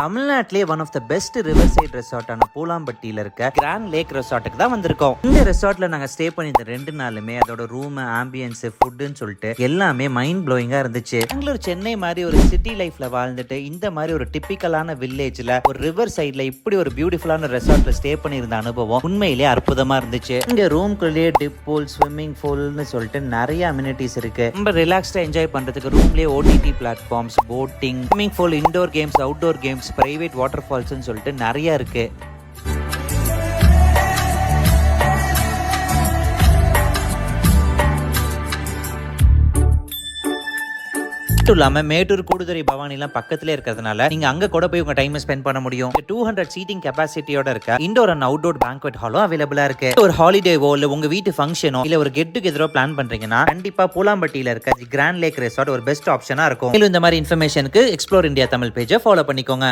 தமிழ்நாட்டிலே one of the best river side ரெசார்ட்டான பூலாம்பட்டியில இருக்க கிராண்ட் லேக் ரெசார்ட்டுக்கு தான் வந்திருக்கோம். இந்த ரெசார்ட்ல நாங்க ஸ்டே பண்ணி இந்த 2 நாளுமே அதோட ரூம், ஆம்பியன்ஸ், ஃபுட்னு சொல்லிட்டு எல்லாமே மைண்ட் ப்ளோயிங்கா இருந்துச்சு. பெங்களூர், சென்னை மாதிரி ஒரு சிட்டி லைஃப்ல வாழ்ந்துட்டு இந்த மாதிரி ஒரு டிப்பிக்கலான வில்லேஜ்ல ஒரு ரிவர் சைட்ல இப்படி ஒரு பியூட்டிஃபுல்லான ரெசார்ட்ல ஸ்டே பண்ணியிருந்த அனுபவம் உண்மையிலேயே அற்புதமா இருந்துச்சு. இங்க ரூம்குள்ளேயே டிப் பூல், ஸ்விம்மிங் பூல்னு சொல்லிட்டு நிறைய அம்யூனிட்டிஸ் இருக்கு. ரொம்ப ரிலாக்ஸ்டா என்ஜாய் பண்றதுக்கு ரூம்லயே OTT platforms, boating, swimming pool, indoor games, outdoor games, private water ஃபால்ஸ்னு சொல்லிட்டு நிறைய இருக்கு. இல்லாம மேட்டூர், கூடுதுறை, பவானி எல்லாம் பக்கத்திலே இருக்கிறதுனால நீங்க அங்க கூட போய் உங்க டைம் ஸ்பெண்ட் பண்ண முடியும். 200 சீட்டிங் கெபாசிட்டியோட இருக்க இண்டோர் அண்ட் அவுட்டோர் பேங்க்வெட் ஹாலும் அவைலபிளா இருக்கு. ஒரு ஹாலிடேவோ இல்ல உங்க வீட்டு ஃபங்க்ஷனோ இல்ல ஒரு கெட் டுகெதரோ பிளான் பண்றீங்கன்னா கண்டிப்பா பூலாம்பட்டியில இருக்க கிராண்ட் லேக் ரெசார்ட் ஒரு பெஸ்ட் ஆப்ஷனா இருக்கும். இந்த மாதிரி இன்ஃபர்மேஷனுக்கு எக்ஸ்ப்ளோர் இந்தியா தமிழ் பேஜை ஃபாலோ பண்ணிக்கோங்க.